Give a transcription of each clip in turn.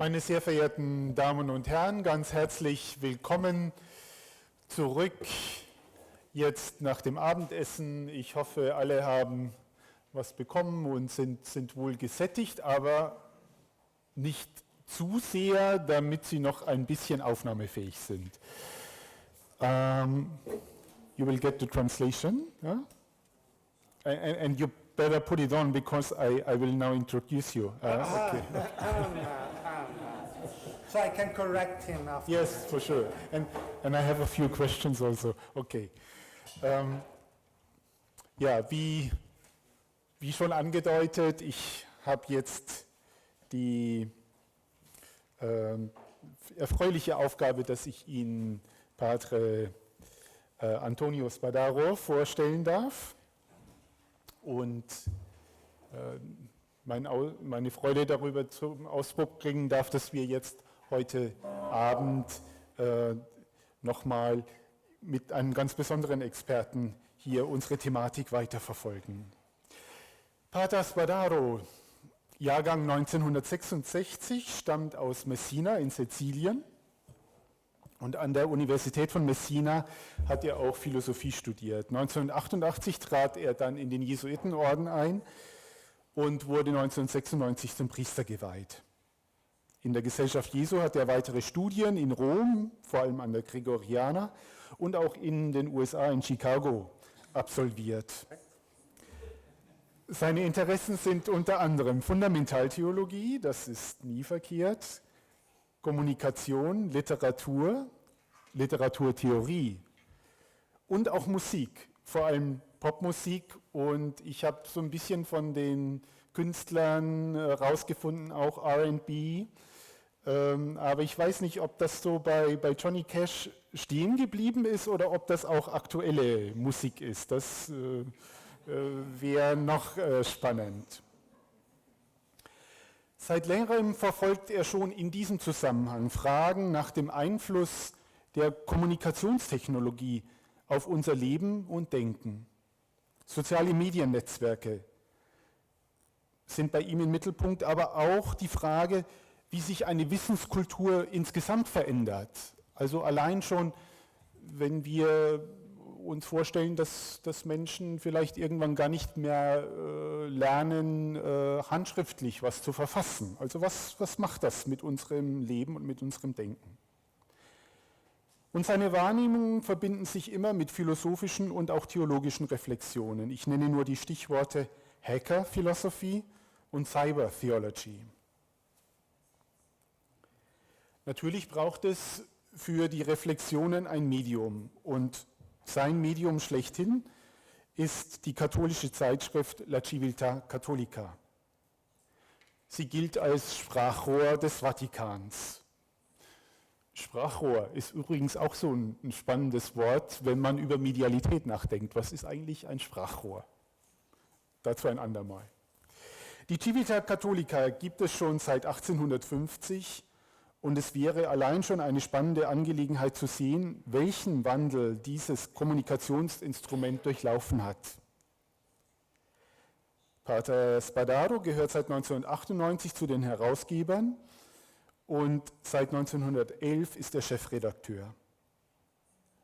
Meine sehr verehrten Damen und Herren, ganz herzlich willkommen zurück jetzt nach dem Abendessen. Ich hoffe, alle haben was bekommen und sind wohl gesättigt, aber nicht zu sehr, damit sie noch ein bisschen aufnahmefähig sind. You will get the translation, yeah? And you better put it on because I will now introduce you. Okay. So I can correct him after. Yes, for sure. And I have a few questions also. Okay. Ja, wie schon angedeutet, ich habe jetzt die erfreuliche Aufgabe, dass ich Ihnen Pater Antonio Spadaro vorstellen darf. Und meine Freude darüber zum Ausdruck bringen darf, dass wir jetzt heute Abend nochmal mit einem ganz besonderen Experten hier unsere Thematik weiterverfolgen. Pater Spadaro, Jahrgang 1966, stammt aus Messina in Sizilien und an der Universität von Messina hat er auch Philosophie studiert. 1988 trat er dann in den Jesuitenorden ein und wurde 1996 zum Priester geweiht. In der Gesellschaft Jesu hat er weitere Studien in Rom, vor allem an der Gregoriana, und auch in den USA, in Chicago, absolviert. Seine Interessen sind unter anderem Fundamentaltheologie, das ist nie verkehrt, Kommunikation, Literatur, Literaturtheorie und auch Musik, vor allem Popmusik, und ich habe so ein bisschen von den Künstlern rausgefunden, auch R&B, aber ich weiß nicht, ob das so bei Johnny Cash stehen geblieben ist oder ob das auch aktuelle Musik ist. Das wäre noch spannend. Seit längerem verfolgt er schon in diesem Zusammenhang Fragen nach dem Einfluss der Kommunikationstechnologie auf unser Leben und Denken. Soziale Mediennetzwerke sind bei ihm im Mittelpunkt, aber auch die Frage, wie sich eine Wissenskultur insgesamt verändert. Also allein schon, wenn wir uns vorstellen, dass Menschen vielleicht irgendwann gar nicht mehr lernen, handschriftlich was zu verfassen. Also was macht das mit unserem Leben und mit unserem Denken? Und seine Wahrnehmungen verbinden sich immer mit philosophischen und auch theologischen Reflexionen. Ich nenne nur die Stichworte Hacker-Philosophie und Cyber-Theology. Natürlich braucht es für die Reflexionen ein Medium, und sein Medium schlechthin ist die katholische Zeitschrift La Civiltà Cattolica. Sie gilt als Sprachrohr des Vatikans. Sprachrohr ist übrigens auch so ein spannendes Wort, wenn man über Medialität nachdenkt. Was ist eigentlich ein Sprachrohr? Dazu ein andermal. Die Civiltà Cattolica gibt es schon seit 1850 und es wäre allein schon eine spannende Angelegenheit zu sehen, welchen Wandel dieses Kommunikationsinstrument durchlaufen hat. Pater Spadaro gehört seit 1998 zu den Herausgebern und seit 1911 ist er Chefredakteur.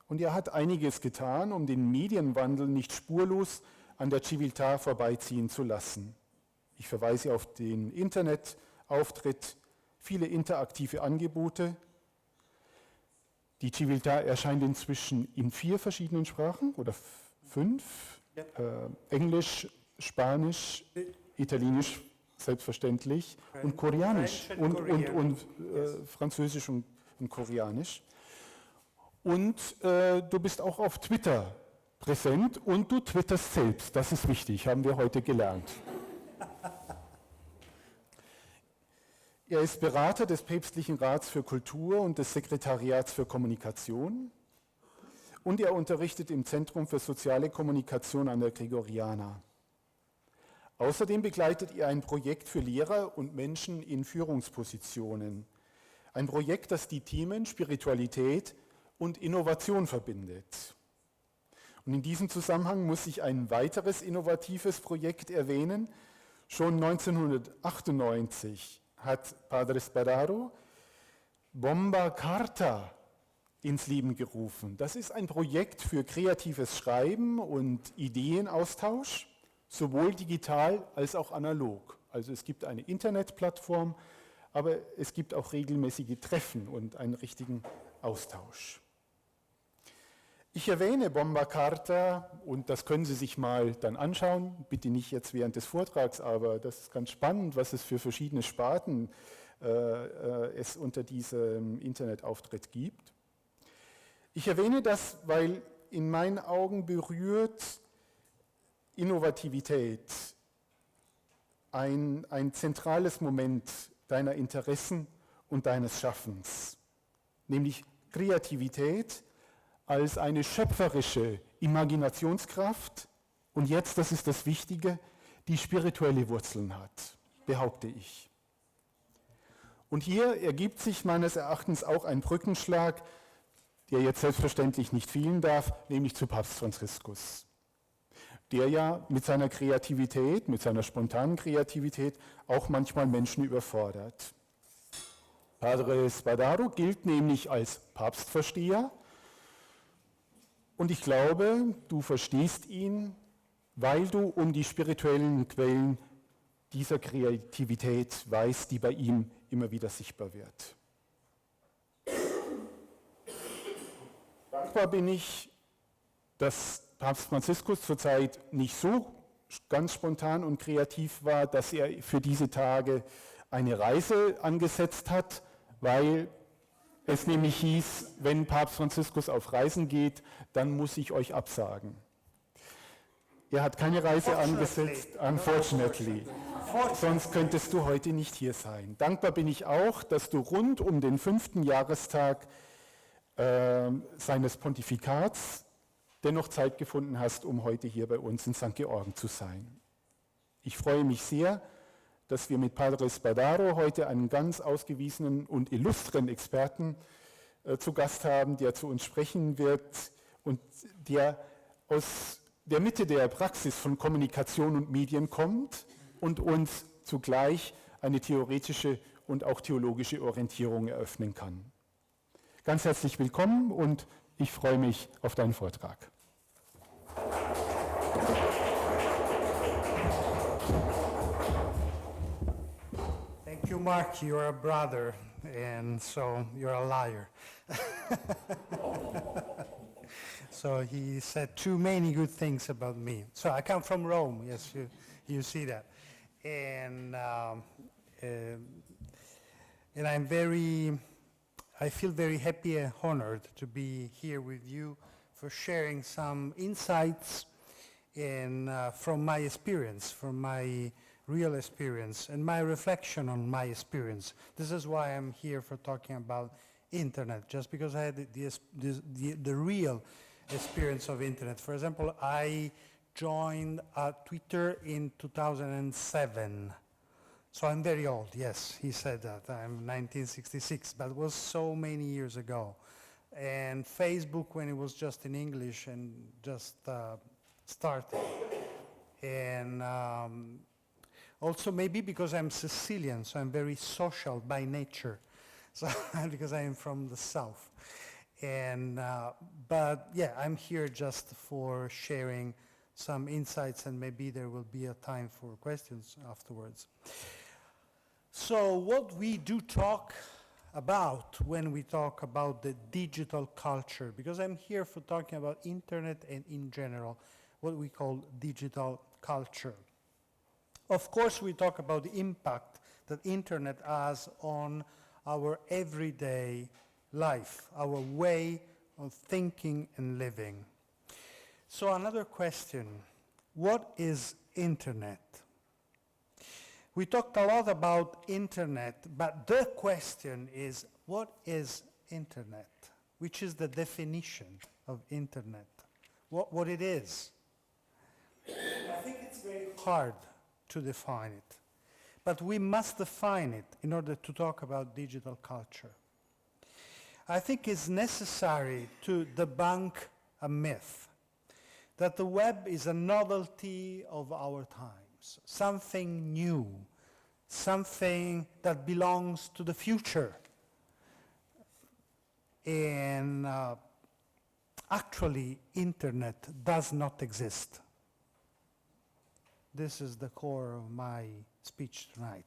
Und er hat einiges getan, um den Medienwandel nicht spurlos an der Civiltà vorbeiziehen zu lassen. Ich verweise auf den Internetauftritt, viele interaktive Angebote. Die Civiltà erscheint inzwischen in 4 verschiedenen Sprachen oder 5. Ja. Englisch, Spanisch, Italienisch selbstverständlich und Koreanisch und Französisch und Koreanisch. Und du bist auch auf Twitter präsent und du twitterst selbst. Das ist wichtig, haben wir heute gelernt. Er ist Berater des Päpstlichen Rats für Kultur und des Sekretariats für Kommunikation und er unterrichtet im Zentrum für soziale Kommunikation an der Gregoriana. Außerdem begleitet er ein Projekt für Lehrer und Menschen in Führungspositionen. Ein Projekt, das die Themen Spiritualität und Innovation verbindet. Und in diesem Zusammenhang muss ich ein weiteres innovatives Projekt erwähnen. Schon 1998 hat Pater Spadaro Bomba Carta ins Leben gerufen. Das ist ein Projekt für kreatives Schreiben und Ideenaustausch, sowohl digital als auch analog. Also es gibt eine Internetplattform, aber es gibt auch regelmäßige Treffen und einen richtigen Austausch. Ich erwähne Bomba Carta und das können Sie sich mal dann anschauen, bitte nicht jetzt während des Vortrags, aber das ist ganz spannend, was es für verschiedene Sparten es unter diesem Internetauftritt gibt. Ich erwähne das, weil in meinen Augen berührt Innovativität ein zentrales Moment deiner Interessen und deines Schaffens, nämlich Kreativität als eine schöpferische Imaginationskraft und jetzt, das ist das Wichtige, die spirituelle Wurzeln hat, behaupte ich. Und hier ergibt sich meines Erachtens auch ein Brückenschlag, der jetzt selbstverständlich nicht fehlen darf, nämlich zu Papst Franziskus, der ja mit seiner Kreativität, mit seiner spontanen Kreativität auch manchmal Menschen überfordert. Pater Spadaro gilt nämlich als Papstversteher und ich glaube, du verstehst ihn, weil du um die spirituellen Quellen dieser Kreativität weißt, die bei ihm immer wieder sichtbar wird. Dankbar bin ich, dass Papst Franziskus zurzeit nicht so ganz spontan und kreativ war, dass er für diese Tage eine Reise angesetzt hat, weil es nämlich hieß, wenn Papst Franziskus auf Reisen geht, dann muss ich euch absagen. Er hat keine Reise angesetzt, unfortunately. Sonst könntest du heute nicht hier sein. Dankbar bin ich auch, dass du rund um den 5. Jahrestag seines Pontifikats dennoch Zeit gefunden hast, um heute hier bei uns in St. Georgen zu sein. Ich freue mich sehr, dass wir mit Pater Spadaro heute einen ganz ausgewiesenen und illustren Experten zu Gast haben, der zu uns sprechen wird und der aus der Mitte der Praxis von Kommunikation und Medien kommt und uns zugleich eine theoretische und auch theologische Orientierung eröffnen kann. Ganz herzlich willkommen und ich freue mich auf deinen Vortrag. Thank you, Mark. You're a brother, and so you're a liar. So he said too many good things about me. So I come from Rome. Yes, you see that, and I feel very happy and honored to be here with you for sharing some insights from my experience, from my real experience, and my reflection on my experience. This is why I'm here for talking about internet, just because I had the real experience of internet. For example, I joined Twitter in 2007. So I'm very old, yes, he said that. I'm 1966, but it was so many years ago. And Facebook when it was just in English and just started. And also maybe because I'm Sicilian, so I'm very social by nature. So because I am from the south. And but yeah, I'm here just for sharing some insights, and maybe there will be a time for questions afterwards. So what we do talk about when we talk about the digital culture, because I'm here for talking about internet and in general, what we call digital culture. Of course, we talk about the impact that internet has on our everyday life, our way of thinking and living. So another question, what is internet? We talked a lot about internet, but the question is, what is internet? Which is the definition of internet? What it is? I think it's very hard to define it, but we must define it in order to talk about digital culture. I think it's necessary to debunk a myth that the web is a novelty of our times, something new something that belongs to the future. And actually, internet does not exist. This is the core of my speech tonight.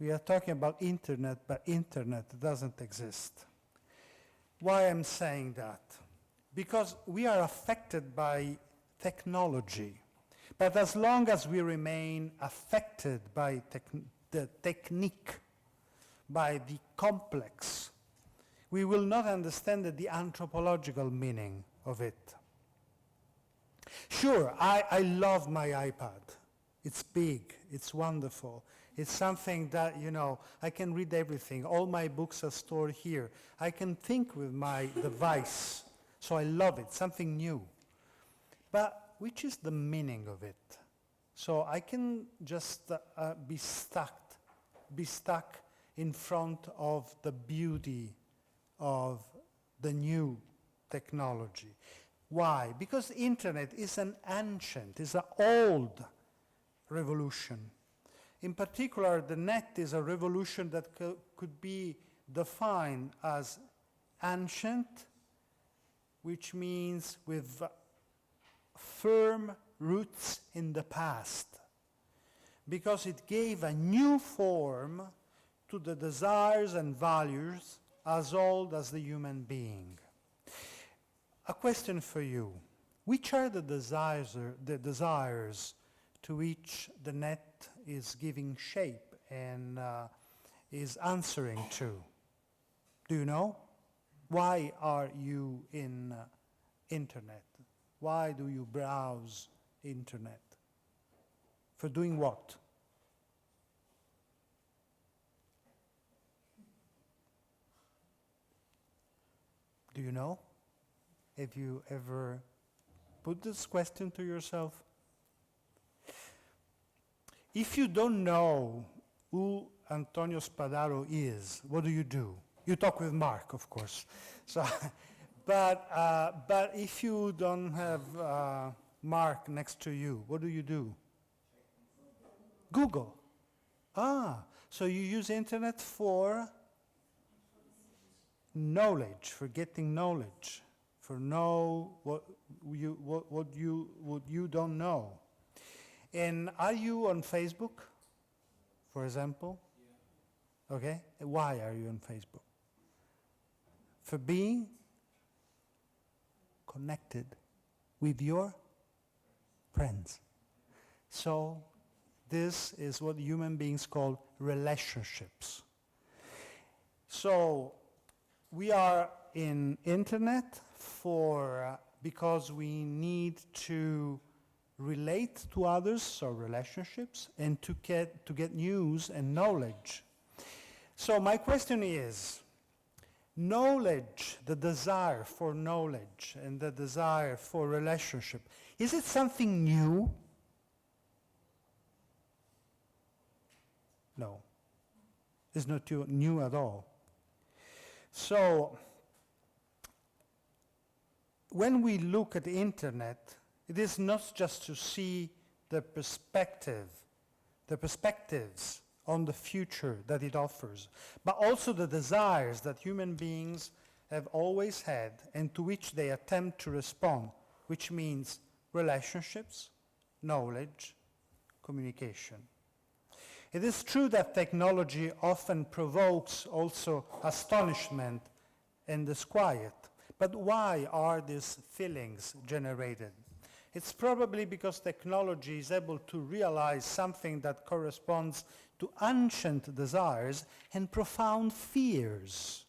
We are talking about internet, but internet doesn't exist. Why I'm saying that? Because we are affected by technology. But as long as we remain affected by the technique, by the complex, we will not understand the anthropological meaning of it. Sure, I love my iPad. It's big, it's wonderful. It's something that, I can read everything. All my books are stored here. I can think with my device, so I love it, something new. But which is the meaning of it? So I can just be stuck in front of the beauty of the new technology. Why? Because the internet is an ancient, is an old revolution. In particular, the net is a revolution that could be defined as ancient, which means with firm roots in the past, because it gave a new form to the desires and values as old as the human being. A question for you. Which are the desires to which the net is giving shape and is answering to? Do you know? Why are you in internet? Why do you browse internet? For doing what? Do you know? Have you ever put this question to yourself? If you don't know who Antonio Spadaro is, what do? You talk with Mark, of course. So, but if you don't have Mark next to you, what do? Google. So you use internet for knowledge, for getting knowledge, for know what you don't know. And are you on Facebook, for example? Yeah. Okay. Why are you on Facebook? For being connected with your friends. So this is what human beings call relationships. So we are in internet because we need to relate to others, so relationships, and to get news and knowledge. So my question is, knowledge, the desire for knowledge and the desire for relationship, is it something new? No. It's not new at all. So when we look at the internet, it is not just to see the perspectives on the future that it offers, but also the desires that human beings have always had and to which they attempt to respond, which means relationships, knowledge, communication. It is true that technology often provokes also astonishment and disquiet, but why are these feelings generated? It's probably because technology is able to realize something that corresponds to ancient desires and profound fears.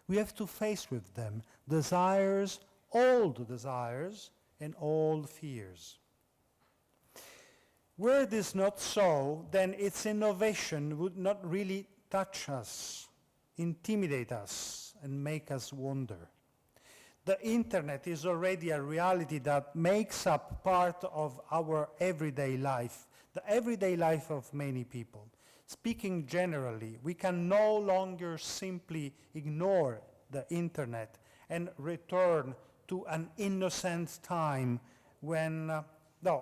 We have to face with them desires, old desires, and old fears. Were this not so, then its innovation would not really touch us, intimidate us, and make us wonder. The internet is already a reality that makes up part of our everyday life, the everyday life of many people. Speaking generally, we can no longer simply ignore the internet and return to an innocent time when,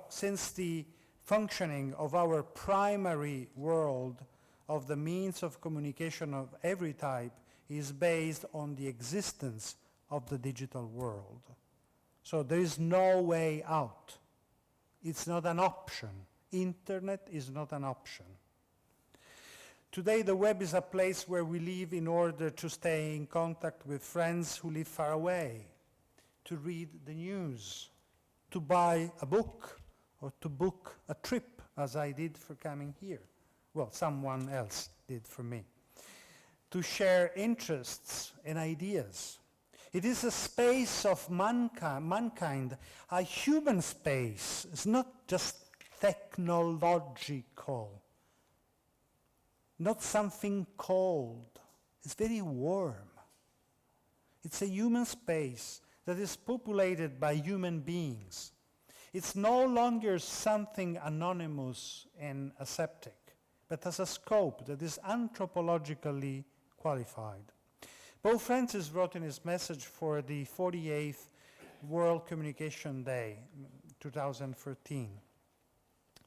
since the functioning of our primary world, of the means of communication of every type, is based on the existence of the digital world. So there is no way out. It's not an option. Internet is not an option. Today the web is a place where we live in order to stay in contact with friends who live far away, to read the news, to buy a book, or to book a trip, as I did for coming here. Well, someone else did for me. To share interests and ideas. It is a space of mankind, a human space. It's not just technological, not something cold. It's very warm. It's a human space that is populated by human beings. It's no longer something anonymous and aseptic, but has a scope that is anthropologically qualified. Pope Francis wrote in his message for the 48th World Communication Day, 2013,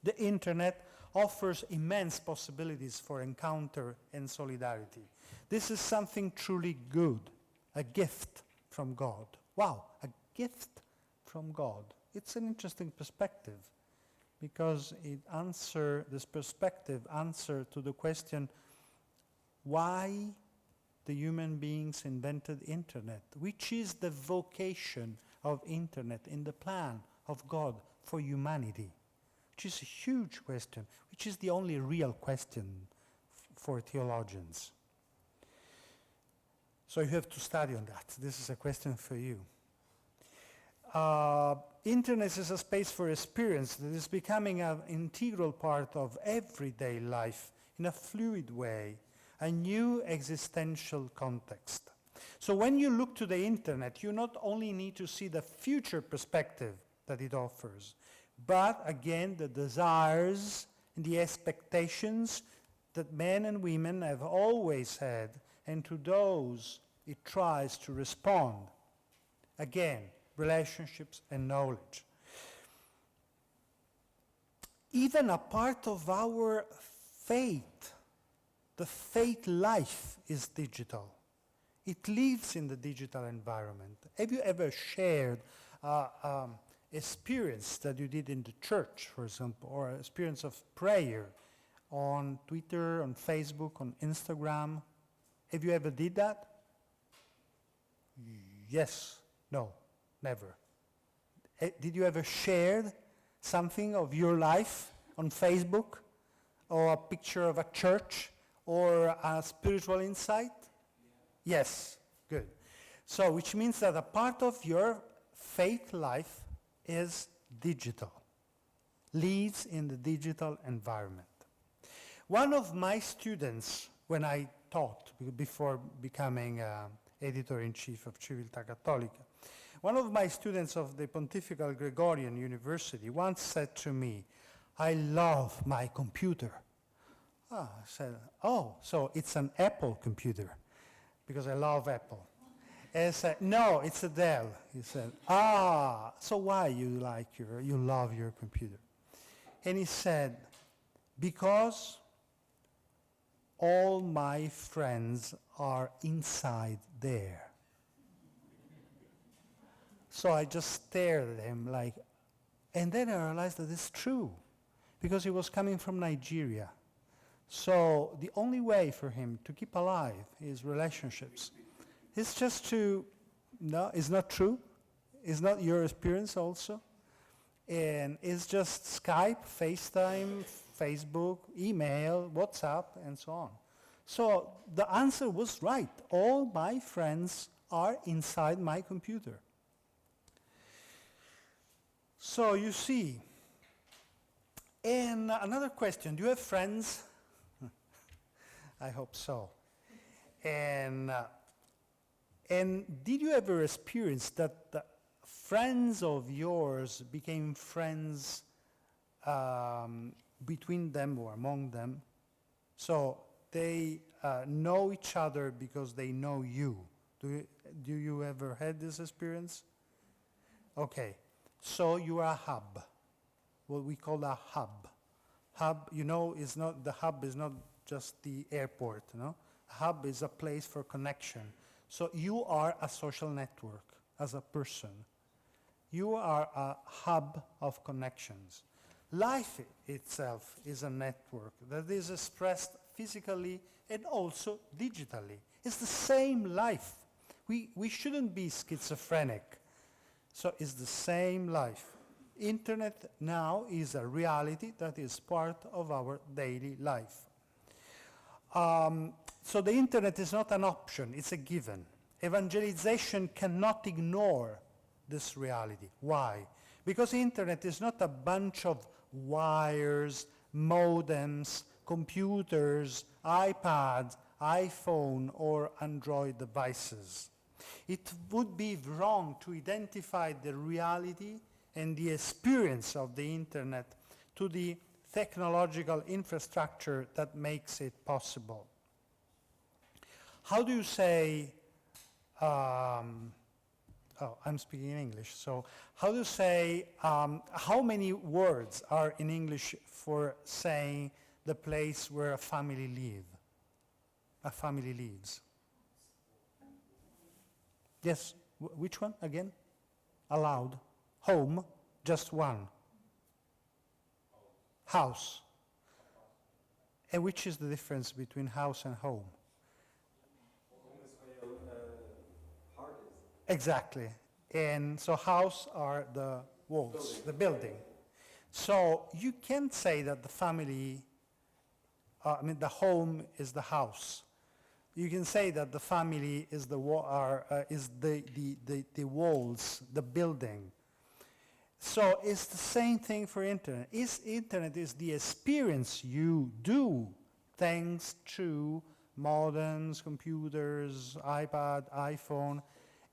the internet offers immense possibilities for encounter and solidarity. This is something truly good, a gift from God. Wow, a gift from God. It's an interesting perspective because this perspective answers to the question, why the human beings invented internet? Which is the vocation of internet in the plan of God for humanity? Which is a huge question, which is the only real question for theologians. So you have to study on that. This is a question for you. Internet is a space for experience that is becoming an integral part of everyday life in a fluid way, a new existential context. So when you look to the internet, you not only need to see the future perspective that it offers, but again the desires and the expectations that men and women have always had, and to those it tries to respond. Again, relationships and knowledge. Even a part of our faith, the faith life, is digital. It lives in the digital environment. Have you ever shared experience that you did in the church, for example, or experience of prayer on Twitter, on Facebook, on Instagram? Have you ever did that? Yes, no, never. Did you ever share something of your life on Facebook, or a picture of a church, or a spiritual insight? Yes, good. So, which means that a part of your faith life is digital, lives in the digital environment. One of my students, when I taught, before becoming editor-in-chief of Civiltà Cattolica, one of my students of the Pontifical Gregorian University once said to me, "I love my computer." I said, "Oh, so it's an Apple computer," because I love Apple. And I said, "No, it's a Dell." He said, "So why you love your computer?" And he said, "Because all my friends are inside there." So I just stared at him and then I realized that it's true, because he was coming from Nigeria. So the only way for him to keep alive his relationships is just it's not true. It's not your experience also. And it's just Skype, FaceTime, Facebook, email, WhatsApp, and so on. So the answer was right. All my friends are inside my computer. So you see. And another question, do you have friends? I hope so. And did you ever experience that the friends of yours became friends between them or among them? So they know each other because they know you. Do you ever had this experience? Okay, so you are a hub, what we call a hub. Hub, you know, is not, the hub is not just the airport, no? Hub is a place for connection. So you are a social network as a person. You are a hub of connections. Life itself is a network that is expressed physically and also digitally. It's the same life. We shouldn't be schizophrenic. So it's the same life. Internet now is a reality that is part of our daily life. So the internet is not an option, it's a given. Evangelization cannot ignore this reality. Why? Because internet is not a bunch of wires, modems, computers, iPads, iPhone, or Android devices. It would be wrong to identify the reality and the experience of the internet to the technological infrastructure that makes it possible. How do you say, I'm speaking in English, so how do you say, how many words are in English for saying the place where a family lives? Yes, which one again? Aloud. Home, just one. House. And which is the difference between house and home? Home is where your heart is. Exactly. And so house are the walls, the building. So you can't say that the family, the home is the house. You can say that the family is the walls, the building. So it's the same thing for internet. Internet is the experience you do thanks to modems, computers, iPad, iPhone.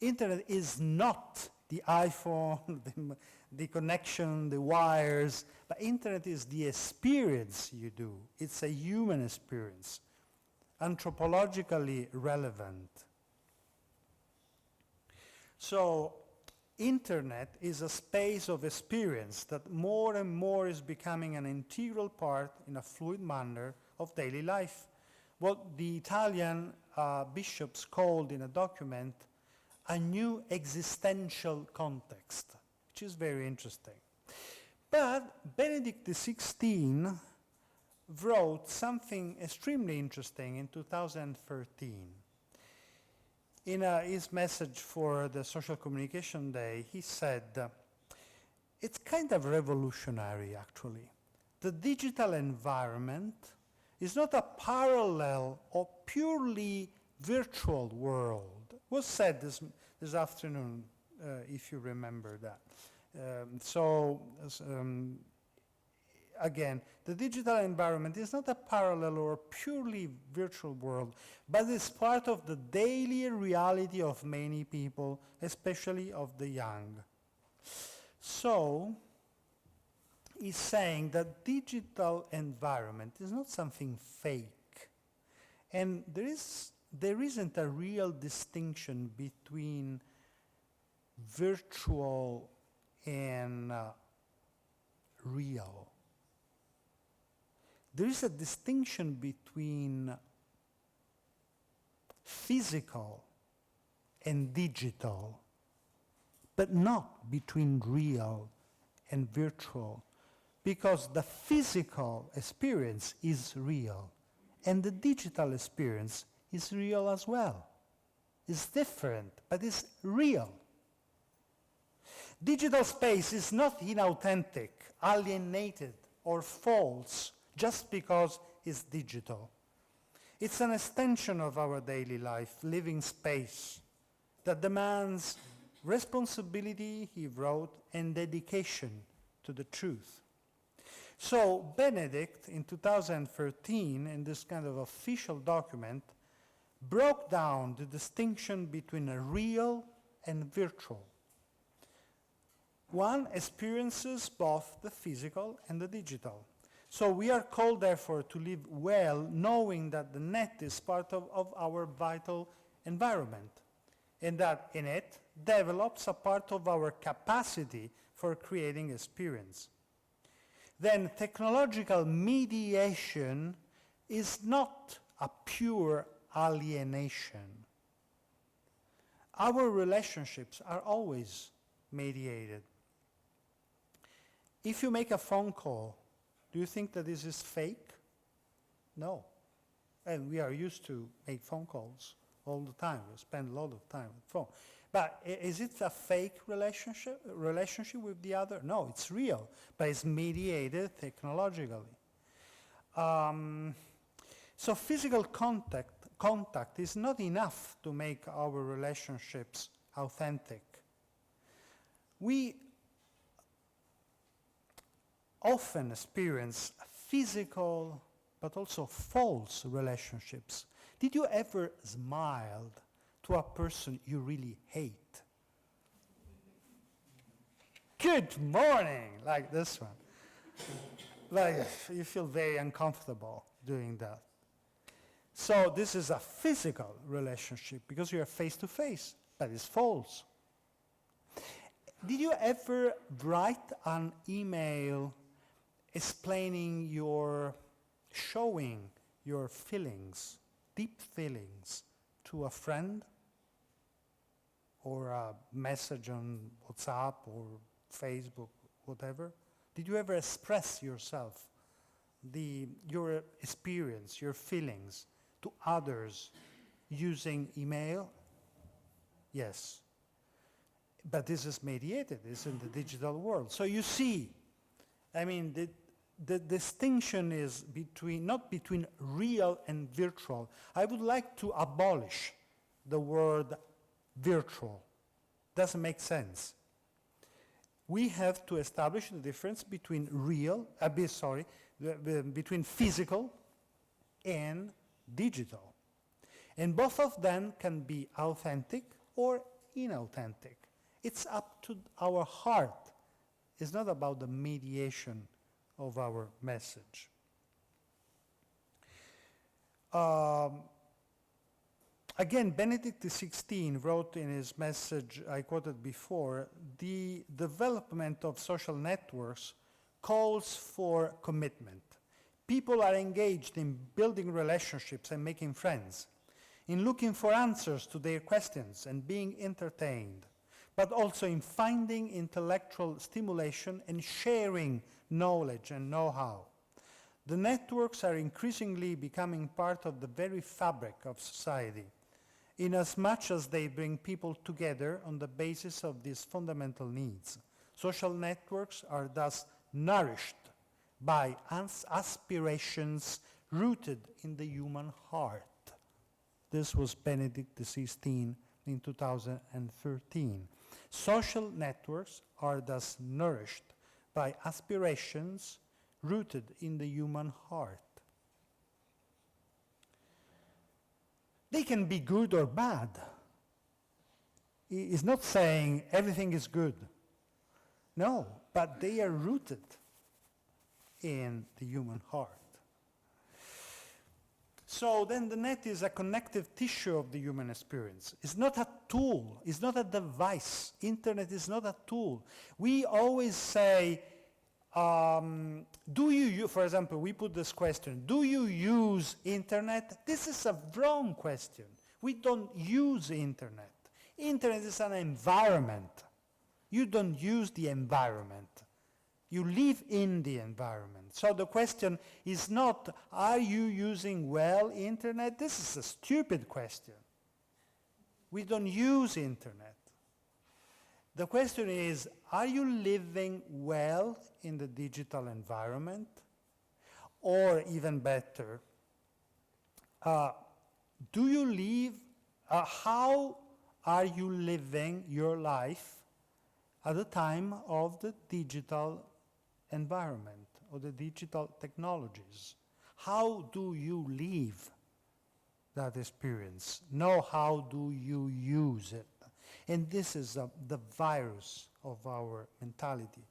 Internet is not the iPhone, the connection, the wires, but internet is the experience you do. It's a human experience, anthropologically relevant. So internet is a space of experience that more and more is becoming an integral part in a fluid manner of daily life. What the Italian bishops called in a document a new existential context, which is very interesting. But Benedict XVI wrote something extremely interesting in 2013. In his message for the Social Communication Day, he said, it's kind of revolutionary, actually. The digital environment is not a parallel or purely virtual world. It was said this afternoon, if you remember that. Again, the digital environment is not a parallel or purely virtual world, but it's part of the daily reality of many people, especially of the young. So, he's saying that digital environment is not something fake. And there isn't a real distinction between virtual and real. There is a distinction between physical and digital, but not between real and virtual, because the physical experience is real, and the digital experience is real as well. It's different, but it's real. Digital space is not inauthentic, alienated, or false just because it's digital. It's an extension of our daily life, living space, that demands responsibility, he wrote, and dedication to the truth. So Benedict, in 2013, in this kind of official document, broke down the distinction between a real and virtual. One experiences both the physical and the digital. So we are called, therefore, to live well, knowing that the net is part of our vital environment, and that in it develops a part of our capacity for creating experience. then technological mediation is not a pure alienation. Our relationships are always mediated. If you make a phone call, do you think that this is fake? No. And we are used to make phone calls all the time. We spend a lot of time on the phone. But is it a fake relationship with the other? No, it's real, but it's mediated technologically. So physical contact is not enough to make our relationships authentic. We often experience physical but also false relationships. Did you ever smile to a person you really hate? Good morning, like this one. Like you feel very uncomfortable doing that. So this is a physical relationship because you are face to face, but it's false. Did you ever write an email explaining showing your feelings, deep feelings, to a friend? Or a message on WhatsApp or Facebook, whatever? Did you ever express yourself, your experience, your feelings to others using email? Yes. But this is mediated, it's in the digital world. So you see, I mean, the distinction is not between real and virtual. I would like to abolish the word virtual. Doesn't make sense. We have to establish the difference between between physical and digital. And both of them can be authentic or inauthentic. It's up to our heart. It's not about the mediation of our message. Again, Benedict XVI wrote in his message I quoted before, the development of social networks calls for commitment. People are engaged in building relationships and making friends, in looking for answers to their questions and being entertained, but also in finding intellectual stimulation and sharing knowledge and know-how. The networks are increasingly becoming part of the very fabric of society, inasmuch as they bring people together on the basis of these fundamental needs. Social networks are thus nourished by aspirations rooted in the human heart. This was Benedict XVI in 2013. Social networks are thus nourished by aspirations rooted in the human heart. They can be good or bad. He's not saying everything is good. No, but they are rooted in the human heart. So then the net is a connective tissue of the human experience. It's not a tool. It's not a device. Internet is not a tool. We always say, for example, we put this question, do you use internet? This is a wrong question. We don't use internet. Internet is an environment. You don't use the environment. You live in the environment. So the question is not, are you using well internet? This is a stupid question. We don't use internet. The question is, are you living well in the digital environment? Or even better, do you live, how are you living your life at the time of the digital environment or the digital technologies? How do you live that experience? No, how do you use it? And this is the virus of our mentality,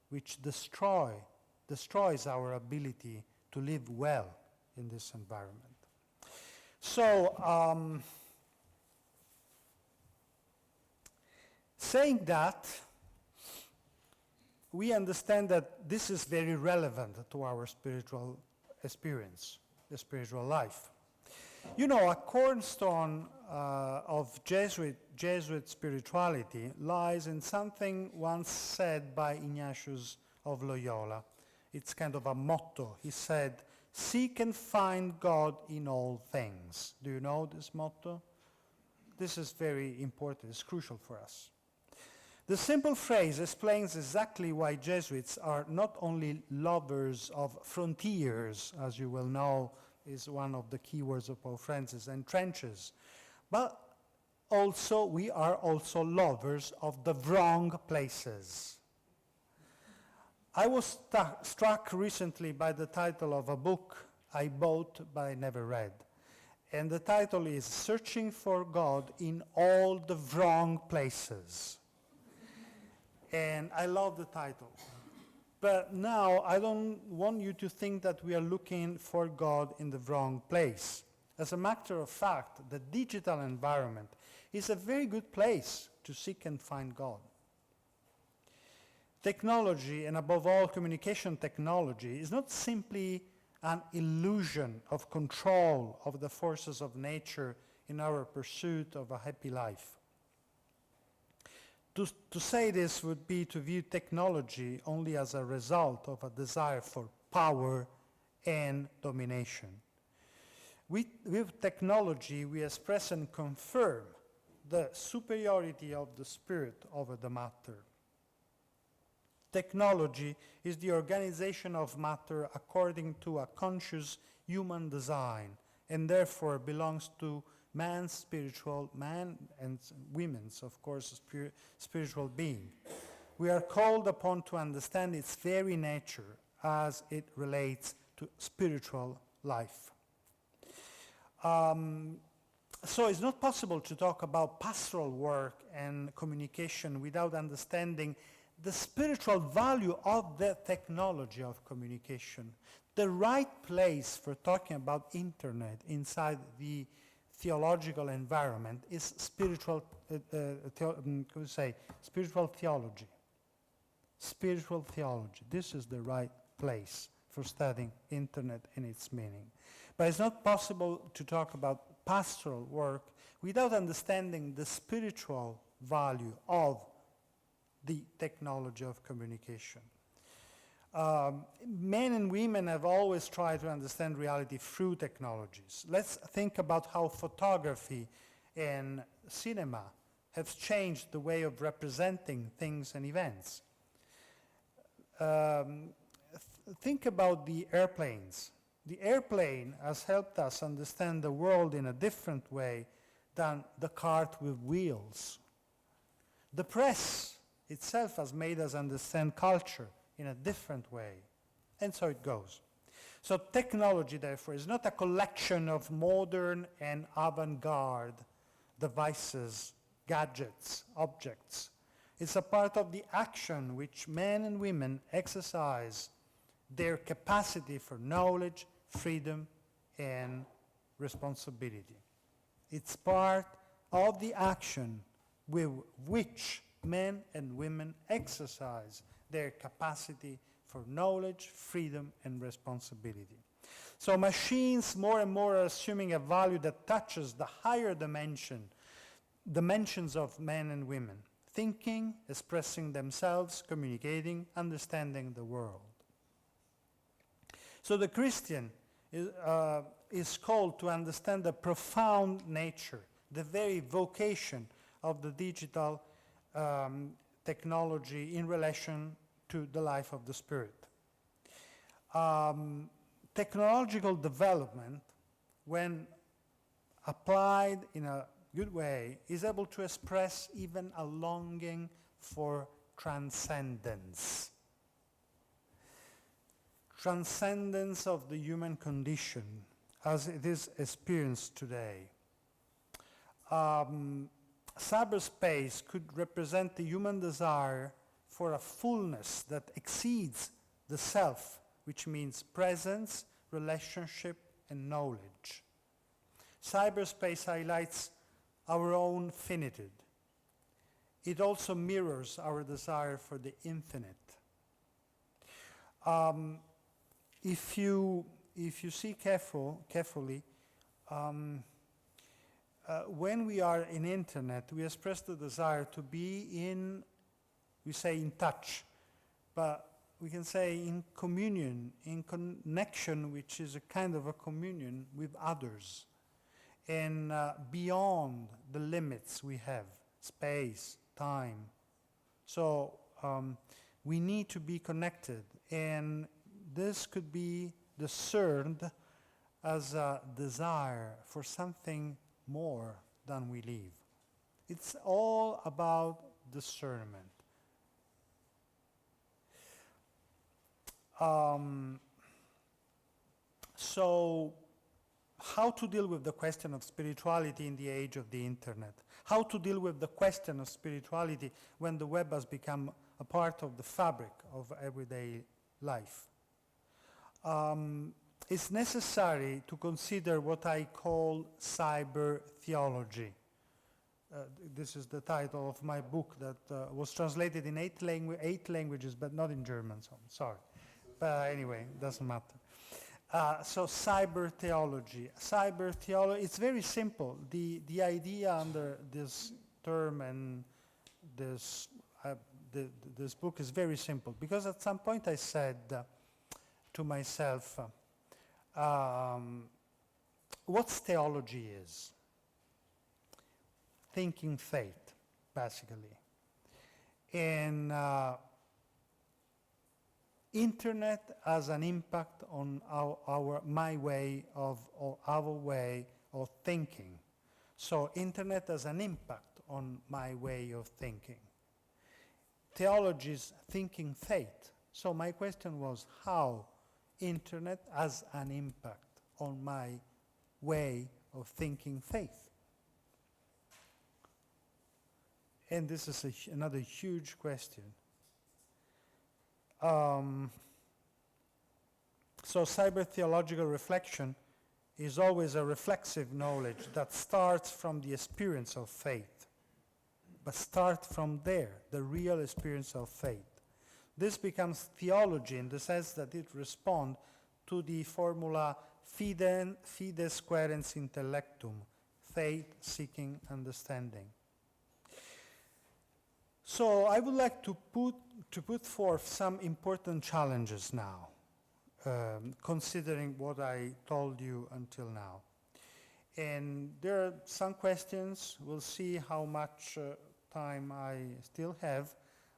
which destroys our ability to live well in this environment. So, saying that, we understand that this is very relevant to our spiritual experience, the spiritual life. You know, a cornerstone of Jesuit spirituality lies in something once said by Ignatius of Loyola. It's kind of a motto. He said, "Seek and find God in all things." Do you know this motto? This is very important. It's crucial for us. The simple phrase explains exactly why Jesuits are not only lovers of frontiers, as you will know is one of the key words of Pope Francis, and trenches, but also we are also lovers of the wrong places. I was struck recently by the title of a book I bought but I never read. And the title is Searching for God in All the Wrong Places. And I love the title. But now I don't want you to think that we are looking for God in the wrong place. As a matter of fact, the digital environment is a very good place to seek and find God. Technology, and above all communication technology, is not simply an illusion of control of the forces of nature in our pursuit of a happy life. To say this would be to view technology only as a result of a desire for power and domination. With technology, we express and confirm the superiority of the spirit over the matter. Technology is the organization of matter according to a conscious human design, and therefore belongs to man and women's, of course, spiritual being. We are called upon to understand its very nature as it relates to spiritual life. So it's not possible to talk about pastoral work and communication without understanding the spiritual value of the technology of communication. The right place for talking about internet inside the theological environment is spiritual theology. Spiritual theology. This is the right place for studying internet and its meaning. But it's not possible to talk about pastoral work without understanding the spiritual value of the technology of communication. Men and women have always tried to understand reality through technologies. Let's think about how photography and cinema have changed the way of representing things and events. Think about the airplanes. The airplane has helped us understand the world in a different way than the cart with wheels. The press itself has made us understand culture in a different way. And so it goes. So technology, therefore, is not a collection of modern and avant-garde devices, gadgets, objects. It's a part of the action which men and women exercise their capacity for knowledge, freedom, and responsibility. It's part of the action with which men and women exercise their capacity for knowledge, freedom, and responsibility. So machines more and more are assuming a value that touches the higher dimensions of men and women, thinking, expressing themselves, communicating, understanding the world. So the Christian is called to understand the profound nature, the very vocation of the digital technology in relation to the life of the Spirit. Technological development, when applied in a good way, is able to express even a longing for transcendence. Transcendence of the human condition as it is experienced today. Cyberspace could represent the human desire for a fullness that exceeds the self, which means presence, relationship, and knowledge. Cyberspace highlights our own finitude. It also mirrors our desire for the infinite. If you see carefully, when we are in internet, we express the desire to be in, we say in touch, but we can say in communion, in connection, which is a kind of a communion with others, and beyond the limits we have, space, time. So we need to be connected, and this could be discerned as a desire for something more than we live. It's all about discernment. So, how to deal with the question of spirituality in the age of the internet? How to deal with the question of spirituality when the web has become a part of the fabric of everyday life? It's necessary to consider what I call cyber theology. This is the title of my book that was translated in 8 languages, but not in German, so I'm sorry. But anyway, it doesn't matter. So cyber theology. Cyber theology, it's very simple. The idea under this term and this book is very simple, because at some point I said to myself, what's theology is? Thinking faith, basically. And internet has an impact on my way of, or our way of thinking. So internet has an impact on my way of thinking. Theology is thinking faith. So my question was, how internet has an impact on my way of thinking faith? And this is another huge question. So cyber theological reflection is always a reflexive knowledge that starts from the experience of faith, but start from there, the real experience of faith. This becomes theology in the sense that it responds to the formula fides querens intellectum, faith seeking understanding. So I would like to put forth some important challenges now, considering what I told you until now. And there are some questions. We'll see how much time I still have.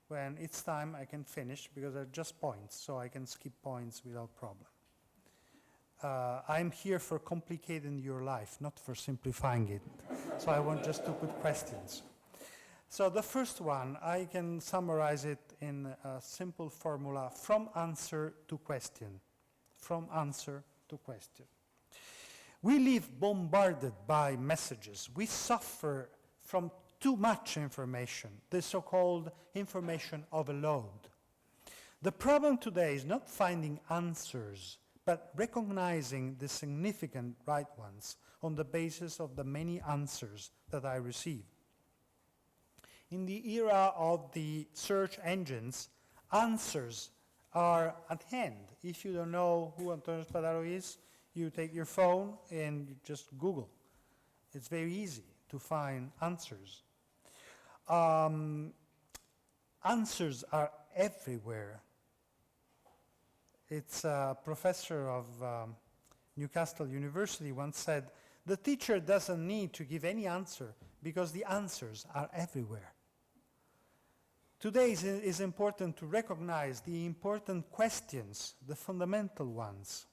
When it's time, I can finish, because they're just points, so I can skip points without problem. I'm here for complicating your life, not for simplifying it. So I want just to put questions. So the first one, I can summarize it in a simple formula: from answer to question. From answer to question. We live bombarded by messages. We suffer from too much information, the so-called information overload. The problem today is not finding answers, but recognizing the significant right ones on the basis of the many answers that I receive. In the era of the search engines, answers are at hand. If you don't know who Antonio Spadaro is, you take your phone and you just Google. It's very easy to find answers. Answers are everywhere. It's a professor of Newcastle University once said, the teacher doesn't need to give any answer because the answers are everywhere. Today is important to recognize the important questions, the fundamental ones.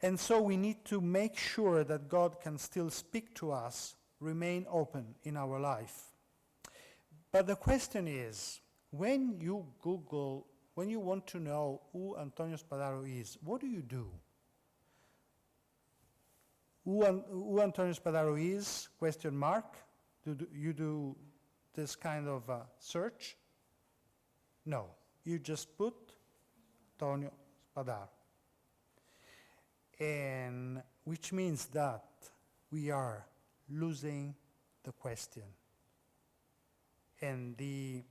And so we need to make sure that God can still speak to us, remain open in our life. But the question is, when you Google, when you want to know who Antonio Spadaro is, what do you do? Who Antonio Spadaro is, question mark? Do you do this kind of search? No, you just put Antonio Spadaro. And which means that we are losing the question. And the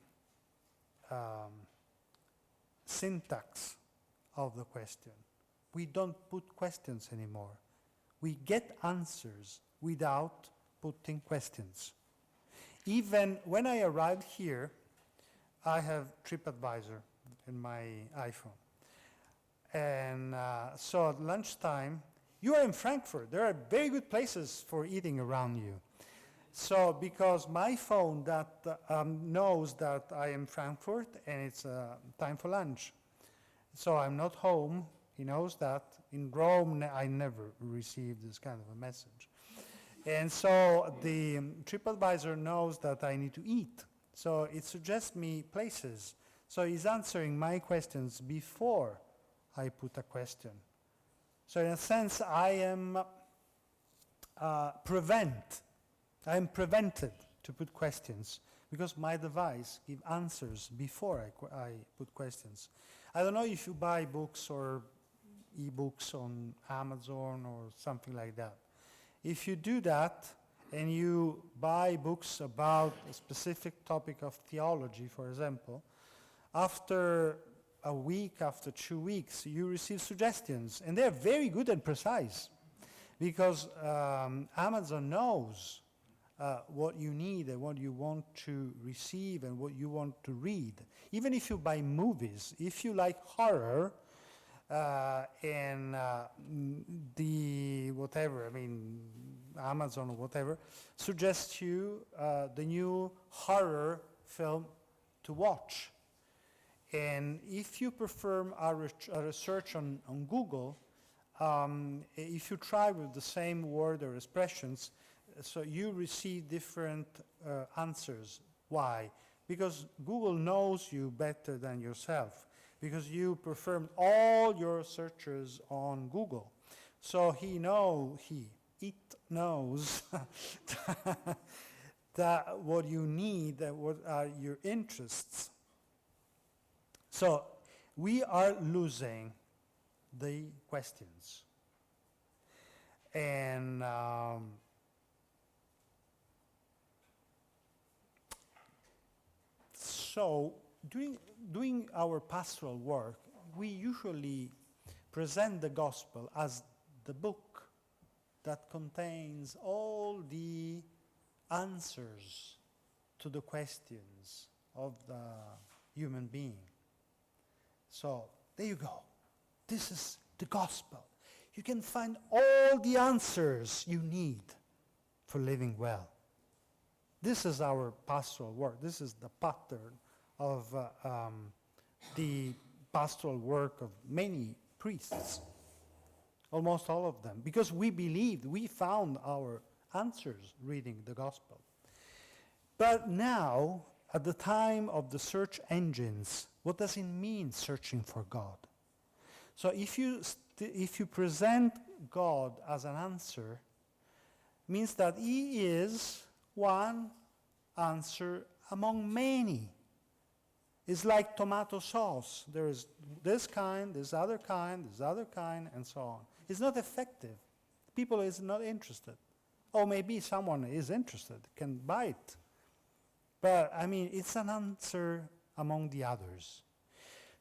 syntax of the question. We don't put questions anymore. We get answers without putting questions. Even when I arrived here, I have TripAdvisor in my iPhone. And so at lunchtime, you are in Frankfurt. There are very good places for eating around you. So because my phone that knows that I am Frankfurt and it's time for lunch. So I'm not home. He knows that. In Rome, I never received this kind of a message. And so the TripAdvisor knows that I need to eat. So it suggests me places. So it's answering my questions before I put a question. So in a sense, I am prevented to put questions because my device gives answers before I put questions. I don't know if you buy books or e-books on Amazon or something like that. If you do that and you buy books about a specific topic of theology, for example, after a week, after 2 weeks, you receive suggestions, and they're very good and precise because Amazon knows what you need and what you want to receive and what you want to read. Even if you buy movies, if you like horror, and the whatever, I mean, Amazon or whatever, suggests you the new horror film to watch. And if you perform a research on Google, if you try with the same word or expressions, so you receive different answers. Why? Because Google knows you better than yourself, because you performed all your searches on Google. So it knows that what you need, what are your interests. So we are losing the questions. And so doing our pastoral work, we usually present the gospel as the book that contains all the answers to the questions of the human being. So there you go. This is the gospel. You can find all the answers you need for living well. This is our pastoral work. This is the pattern of the pastoral work of many priests, almost all of them, because we believed, we found our answers reading the gospel. But now, at the time of the search engines, what does it mean searching for God? So if you present God as an answer, means that he is one answer among many. It's like tomato sauce. There is this kind, this other kind, this other kind, and so on. It's not effective. People is not interested. Or maybe someone is interested, can buy it. But, I mean, it's an answer among the others.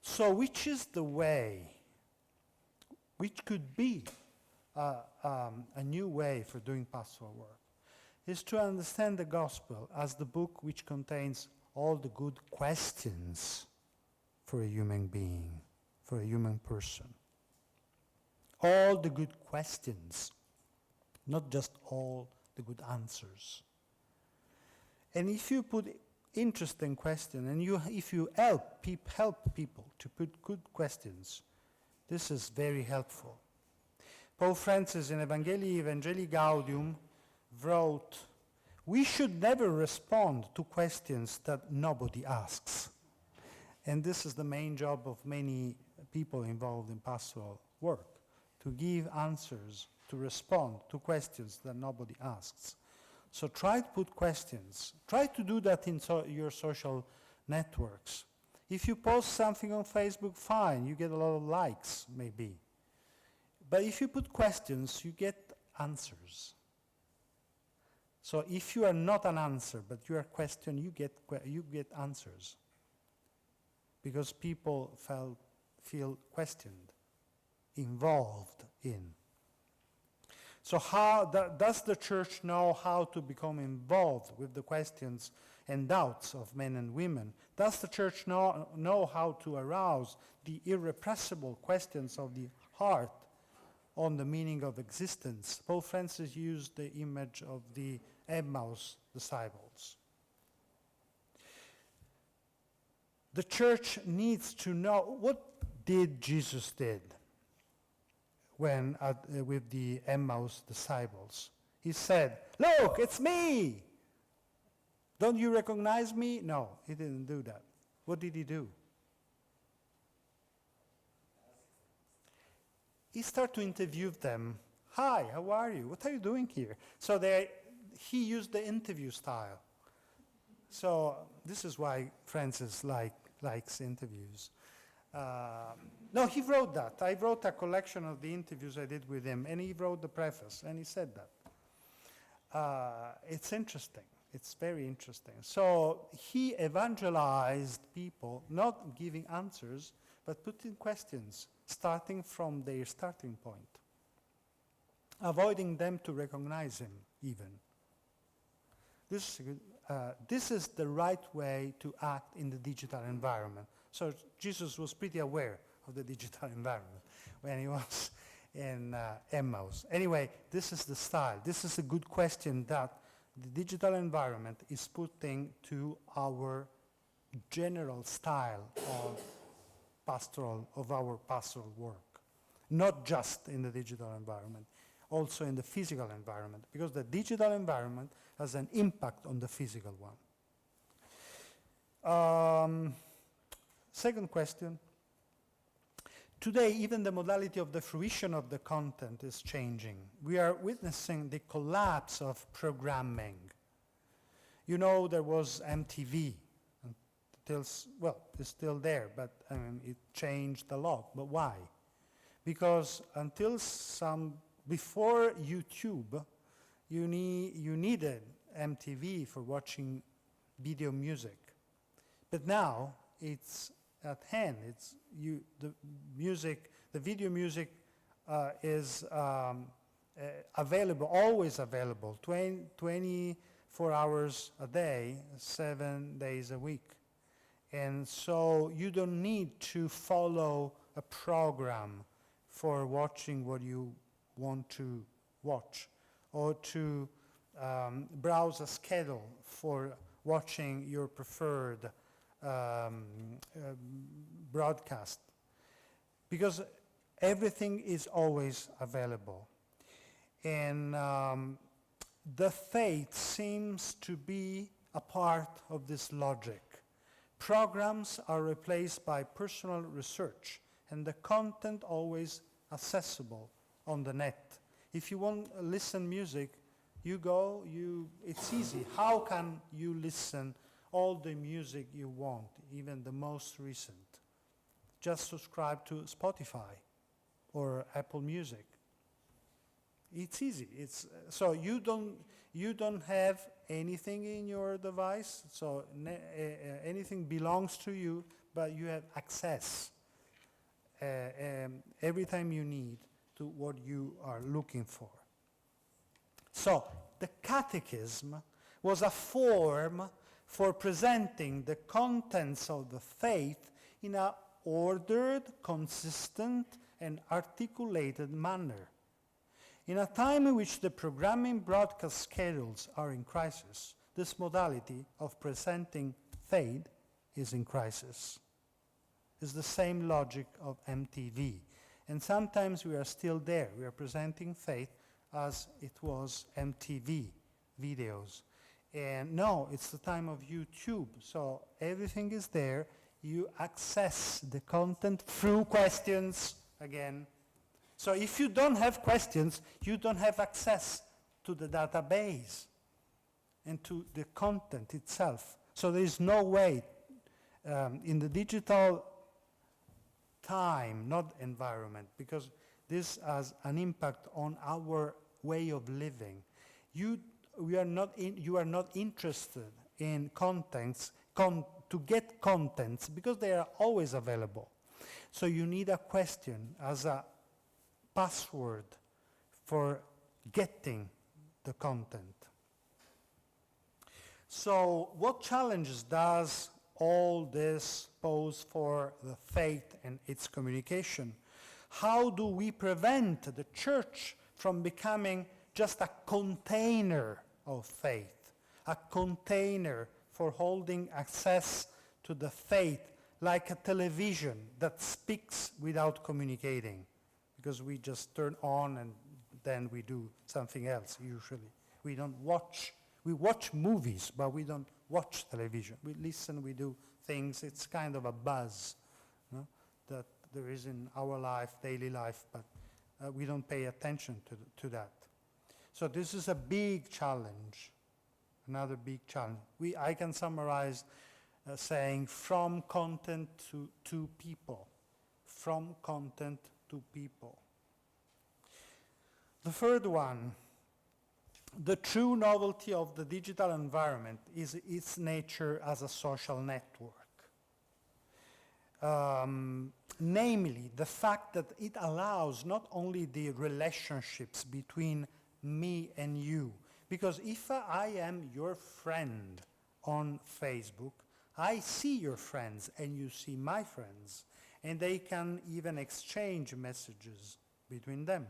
So which is the way, which could be a new way for doing pastoral work, is to understand the gospel as the book which contains all the good questions for a human being, for a human person. All the good questions, not just all the good answers. And if you put interesting questions, and if you help people to put good questions, this is very helpful. Pope Francis in Evangelii Gaudium wrote, "We should never respond to questions that nobody asks." And this is the main job of many people involved in pastoral work, to give answers, to respond to questions that nobody asks. So try to put questions. Try to do that in your social networks. If you post something on Facebook, fine, you get a lot of likes, maybe. But if you put questions, you get answers. So if you are not an answer, but you are a question, you get answers. because people feel questioned, involved in. So how does the church know how to become involved with the questions and doubts of men and women? Does the church know how to arouse the irrepressible questions of the heart on the meaning of existence? Pope Francis used the image of the Emmaus disciples. The church needs to know what did Jesus did when with the Emmaus disciples. He said, "Look, it's me! Don't you recognize me?" No, he didn't do that. What did he do? He started to interview them. "Hi, how are you? What are you doing here?" So he used the interview style. So this is why Francis likes interviews. No, he wrote that. I wrote a collection of the interviews I did with him, and he wrote the preface, and he said that. It's interesting. It's very interesting. So he evangelized people, not giving answers, but putting questions, starting from their starting point, avoiding them to recognize him even. This is the right way to act in the digital environment. So Jesus was pretty aware of the digital environment when he was in Emmaus. Anyway, this is the style. This is a good question that the digital environment is putting to our general style of our pastoral work. Not just in the digital environment, also in the physical environment, because the digital environment has an impact on the physical one. Second question. Today, even the modality of the fruition of the content is changing. We are witnessing the collapse of programming. You know, there was MTV. It's still there, but it changed a lot. But why? Because before YouTube, you needed MTV for watching video music. But now it's at hand. The video music is available, always available, 24 hours a day, 7 days a week. And so you don't need to follow a program for watching what you want to watch, or to browse a schedule for watching your preferred broadcast, because everything is always available. And the faith seems to be a part of this logic. Programs are replaced by personal research, and the content always accessible on the net. If you want to listen music, it's easy. How can you listen all the music you want, even the most recent? Just subscribe to Spotify or Apple Music. It's easy. So you don't have anything in your device, so anything belongs to you, but you have access every time you need to what you are looking for. So the catechism was a form for presenting the contents of the faith in an ordered, consistent, and articulated manner. In a time in which the programming broadcast schedules are in crisis, this modality of presenting faith is in crisis. It's the same logic of MTV. And sometimes we are still there. We are presenting faith as it was MTV videos. And no, it's the time of YouTube. So everything is there. You access the content through questions again. So if you don't have questions, you don't have access to the database and to the content itself. So there is no way in the digital time, not environment, because this has an impact on our way of living. You are not interested in contents to to get contents because they are always available. So you need a question as a password for getting the content. So what challenges does all this pose for the faith and its communication? How do we prevent the church from becoming just a container of faith, a container for holding access to the faith, like a television that speaks without communicating, because we just turn on and then we do something else usually. We watch movies, but we don't watch television. We listen, we do things. It's kind of a buzz, no, that there is in our life, daily life, but we don't pay attention to that. So this is a big challenge, another big challenge. I can summarize saying from content to people, from content to people. The third one, the true novelty of the digital environment is its nature as a social network. Namely, the fact that it allows not only the relationships between me and you, because if I am your friend on Facebook, I see your friends and you see my friends, and they can even exchange messages between them.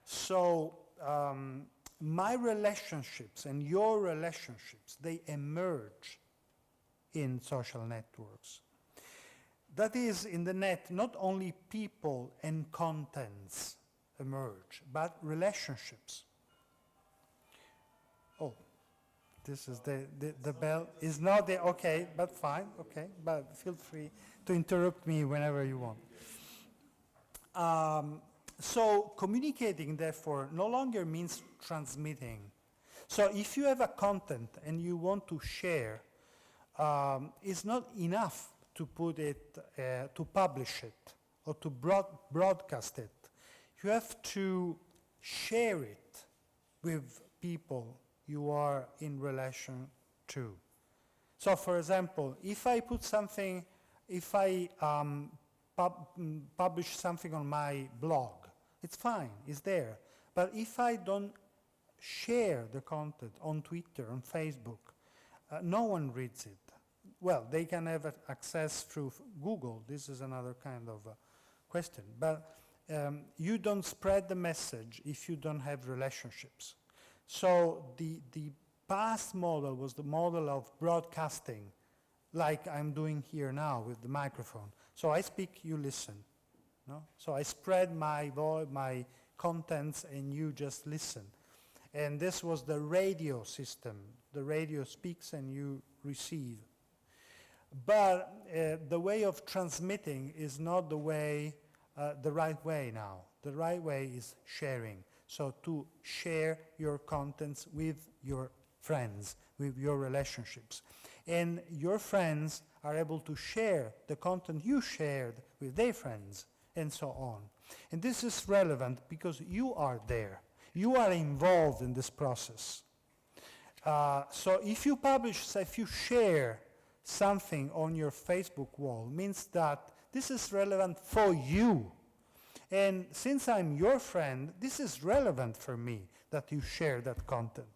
So my relationships and your relationships, they emerge in social networks. That is, in the net, not only people and contents emerge, but relationships. Oh, this is the bell is not the, okay, but fine, okay, but feel free to interrupt me whenever you want. So communicating, therefore, no longer means transmitting. So if you have a content and you want to share, it's not enough to put it, to publish it, or to broadcast it. You have to share it with people you are in relation to. So for example, if I put something, if I publish something on my blog, it's fine, it's there. But if I don't share the content on Twitter, on Facebook, no one reads it. Well, they can have access through Google. This is another kind of question. But you don't spread the message if you don't have relationships. So the past model was the model of broadcasting, like I'm doing here now with the microphone. So I speak, you listen. No? So I spread my contents and you just listen. And this was the radio system. The radio speaks and you receive. But the way of transmitting is not the way, the right way now. The right way is sharing. So to share your contents with your friends, with your relationships. And your friends are able to share the content you shared with their friends, and so on. And this is relevant because you are there. You are involved in this process. So if you publish, if you share something on your Facebook wall, means that this is relevant for you. And since I'm your friend, this is relevant for me that you share that content.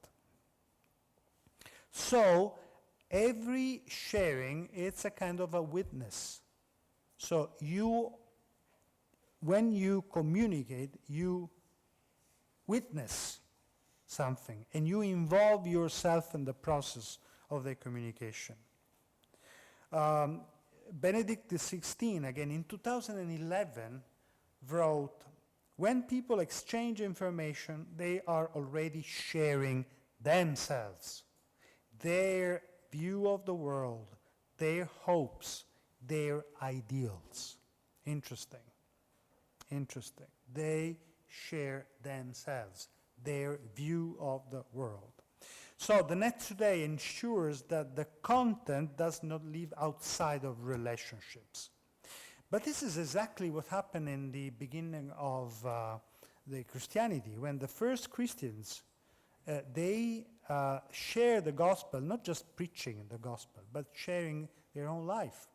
So every sharing, it's a kind of a witness. So when you communicate, you witness something and you involve yourself in the process of the communication. Benedict XVI, again in 2011, wrote, when people exchange information, they are already sharing themselves, their view of the world, their hopes, their ideals. Interesting. Interesting. They share themselves, their view of the world. So the net today ensures that the content does not live outside of relationships. But this is exactly what happened in the beginning of the Christianity, when the first Christians, they share the gospel, not just preaching the gospel, but sharing their own life.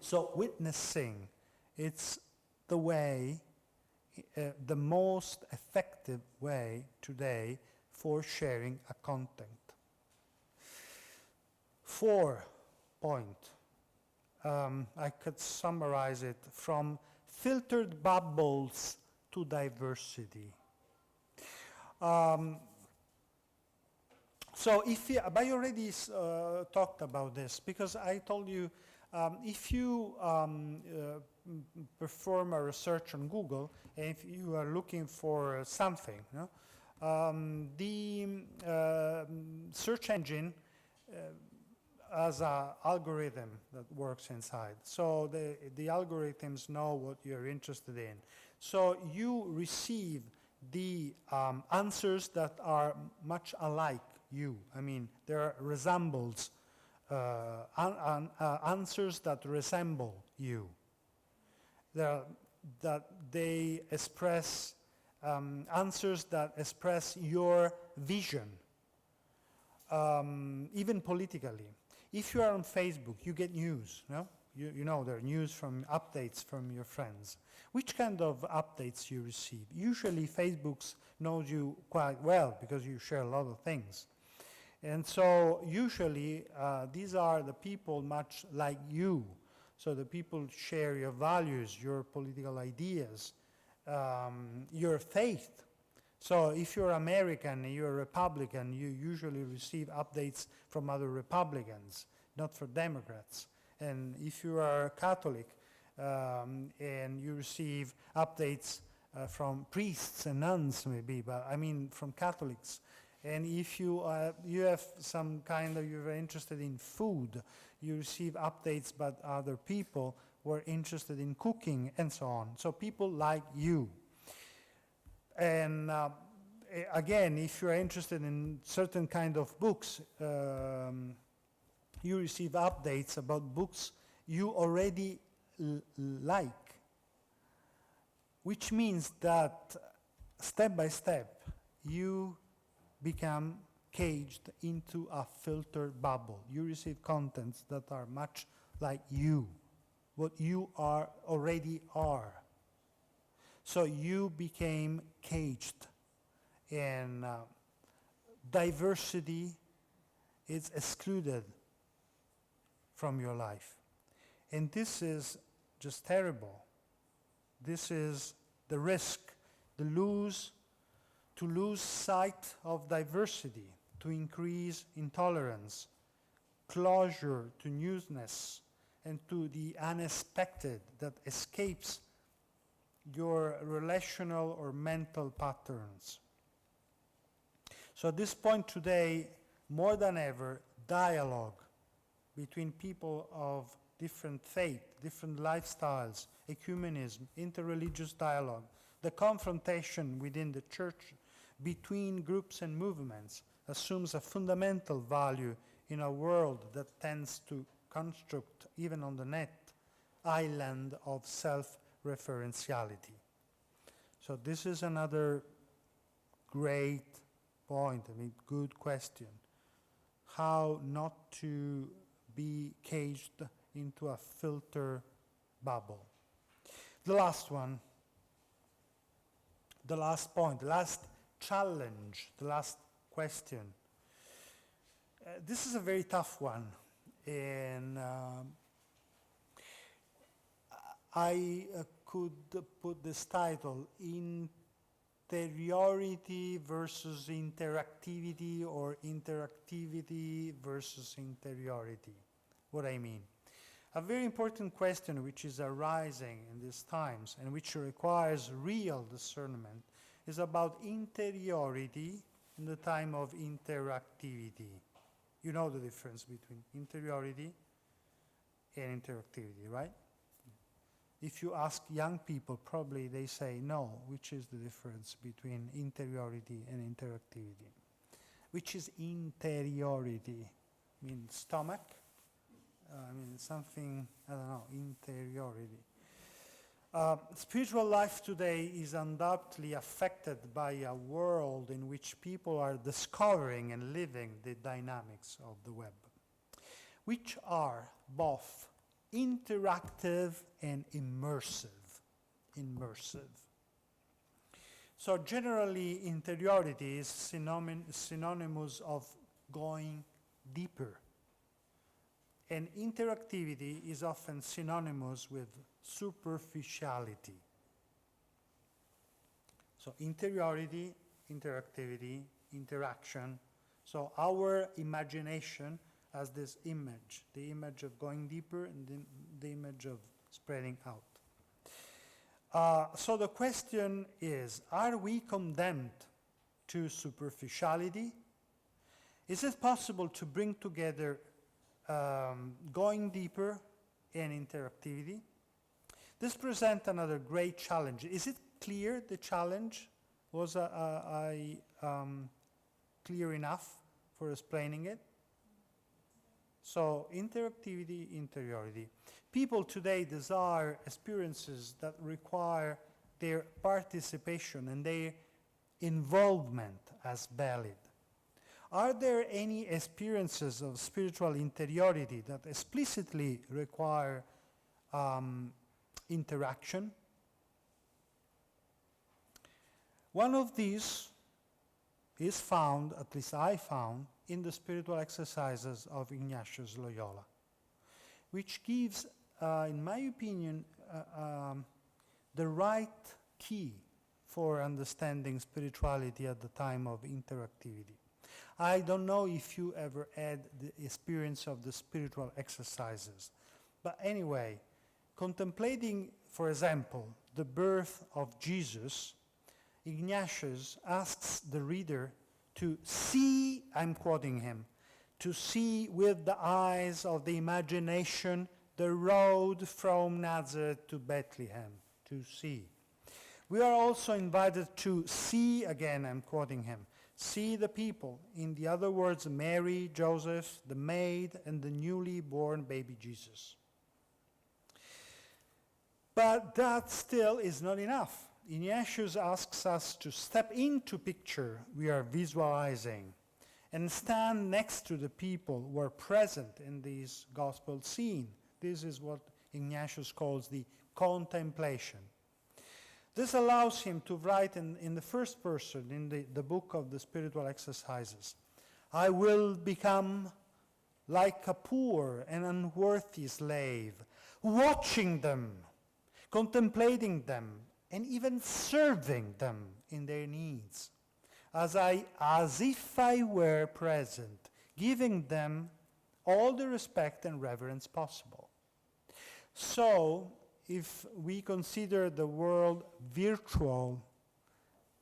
So witnessing, it's the way, the most effective way today for sharing a content. 4 point. I could summarize it from filtered bubbles to diversity. So if you, but I already talked about this, because I told you, if you perform a research on Google, and if you are looking for something, the search engine has an algorithm that works inside. So the algorithms know what you're interested in. So you receive the answers that are much alike you. I mean, there resembles answers that resemble you. That they express answers that express your vision, even politically. If you are on Facebook, you get news, no? You know there are news from updates from your friends. Which kind of updates you receive? Usually Facebook knows you quite well because you share a lot of things. And so usually these are the people much like you. So the people share your values, your political ideas, your faith. So if you're American and you're a Republican, you usually receive updates from other Republicans, not for Democrats. And if you are Catholic and you receive updates from priests and nuns maybe, but I mean from Catholics. And if you have some kind of, you're interested in food, you receive updates about other people who are interested in cooking and so on. So people like you. And again, if you're interested in certain kind of books, you receive updates about books you already like, which means that step by step you become caged into a filtered bubble. You receive contents that are much like you, what you are already are. So you became caged, and diversity is excluded from your life. And this is just terrible. This is the risk, to lose sight of diversity, to increase intolerance, closure to newness, and to the unexpected that escapes your relational or mental patterns. So at this point today, more than ever, dialogue between people of different faith, different lifestyles, ecumenism, interreligious dialogue, the confrontation within the church between groups and movements assumes a fundamental value in a world that tends to construct, even on the net, island of self-referentiality. So this is another great point, I mean, good question. How not to be caged into a filter bubble. The last one, the last point, the last challenge, the last question. This is a very tough one, and I could put this title, Interiority versus interactivity, or interactivity versus interiority. What I mean? A very important question which is arising in these times and which requires real discernment is about interiority in the time of interactivity. You know the difference between interiority and interactivity, right? If you ask young people, probably they say no. Which is the difference between interiority and interactivity? Which is interiority? I mean stomach? I mean something, I don't know, interiority. Spiritual life today is undoubtedly affected by a world in which people are discovering and living the dynamics of the web, which are both interactive and immersive. So generally, interiority is synonymous of going deeper. And interactivity is often synonymous with superficiality. So interiority, interactivity, interaction. So our imagination has this image, the image of going deeper and the image of spreading out. So the question is, are we condemned to superficiality? Is it possible to bring together going deeper and interactivity? This presents another great challenge. Is it clear, the challenge? Was I clear enough for explaining it? So interactivity, interiority. People today desire experiences that require their participation and their involvement as valid. Are there any experiences of spiritual interiority that explicitly require interaction? One of these is found, at least I found, in the spiritual exercises of Ignatius Loyola, which gives, in my opinion, the right key for understanding spirituality at the time of interactivity. I don't know if you ever had the experience of the spiritual exercises, but anyway, contemplating, for example, the birth of Jesus, Ignatius asks the reader to see, I'm quoting him, to see with the eyes of the imagination the road from Nazareth to Bethlehem, to see. We are also invited to see, again I'm quoting him, see the people, in the other words, Mary, Joseph, the maid, and the newly born baby Jesus. But that still is not enough. Ignatius asks us to step into picture we are visualizing and stand next to the people who are present in this gospel scene. This is what Ignatius calls the contemplation. This allows him to write in the first person in the book of the spiritual exercises. I will become like a poor and unworthy slave, watching them, contemplating them, and even serving them in their needs, as if I were present, giving them all the respect and reverence possible. So, if we consider the world virtual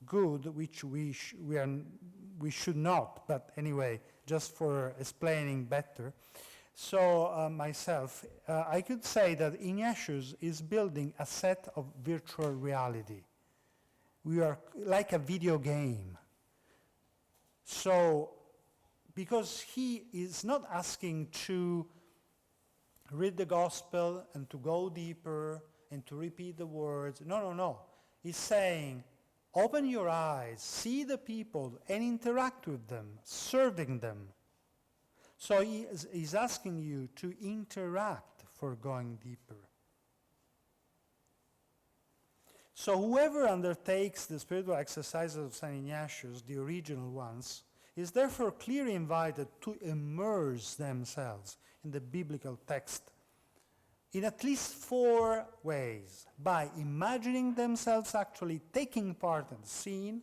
good, which we should not, but anyway, just for explaining better, so myself, I could say that Ignatius is building a set of virtual reality. We are like a video game. So, because he is not asking to read the gospel and to go deeper and to repeat the words. No. He's saying, open your eyes, see the people and interact with them, serving them. So he's asking you to interact for going deeper. So whoever undertakes the spiritual exercises of St. Ignatius, the original ones, is therefore clearly invited to immerse themselves in the biblical text in at least 4 ways: by imagining themselves actually taking part in the scene,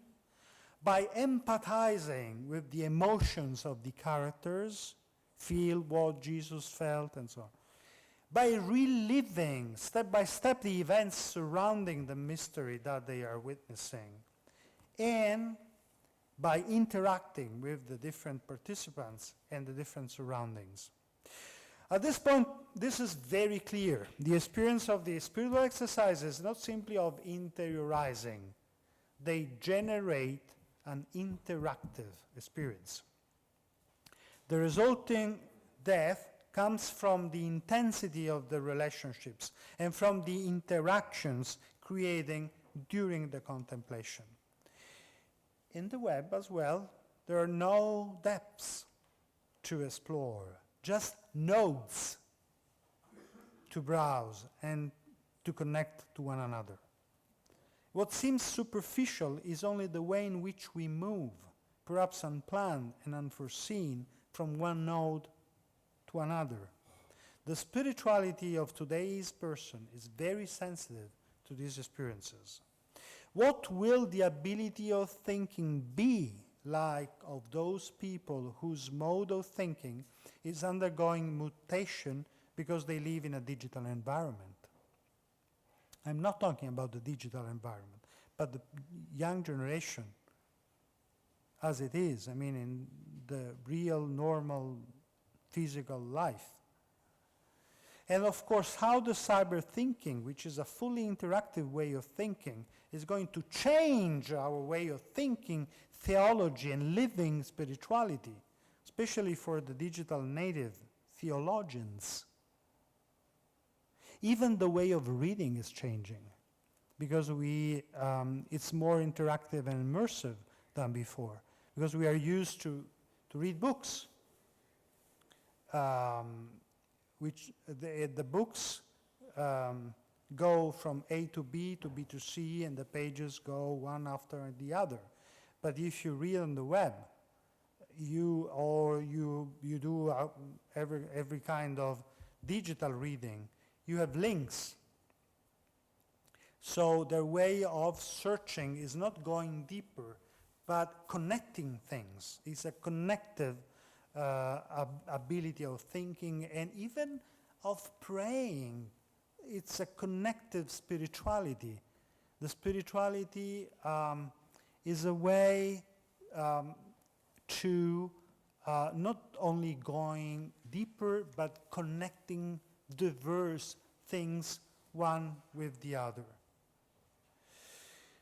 by empathizing with the emotions of the characters, feel what Jesus felt, and so on, by reliving step by step the events surrounding the mystery that they are witnessing, and by interacting with the different participants and the different surroundings. At this point, this is very clear. The experience of the spiritual exercise is not simply of interiorizing. They generate an interactive experience. The resulting death comes from the intensity of the relationships and from the interactions creating during the contemplation. In the web as well, there are no depths to explore, just nodes to browse and to connect to one another. What seems superficial is only the way in which we move, perhaps unplanned and unforeseen, from one node to another. The spirituality of today's person is very sensitive to these experiences. What will the ability of thinking be like of those people whose mode of thinking is undergoing mutation because they live in a digital environment? I'm not talking about the digital environment, but the young generation as it is, I mean, in the real, normal, physical life. And of course, how the cyber thinking, which is a fully interactive way of thinking, is going to change our way of thinking theology and living spirituality, especially for the digital native theologians. Even the way of reading is changing, because it's more interactive and immersive than before, because we are used to read books, which the books go from A to B to B to C, and the pages go one after the other. But if you read on the web, you do every kind of digital reading, you have links. So their way of searching is not going deeper, but connecting things. It's a connective ability of thinking and even of praying. It's a connective spirituality. The spirituality is a way to not only going deeper, but connecting diverse things one with the other.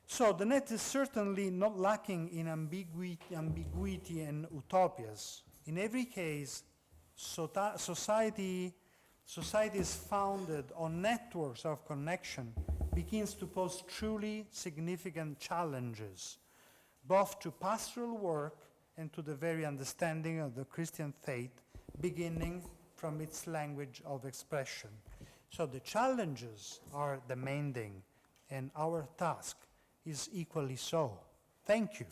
So the net is certainly not lacking in ambiguity and utopias. In every case, society is founded on networks of connection begins to pose truly significant challenges, both to pastoral work and to the very understanding of the Christian faith, beginning from its language of expression. So the challenges are demanding, and our task is equally so. Thank you.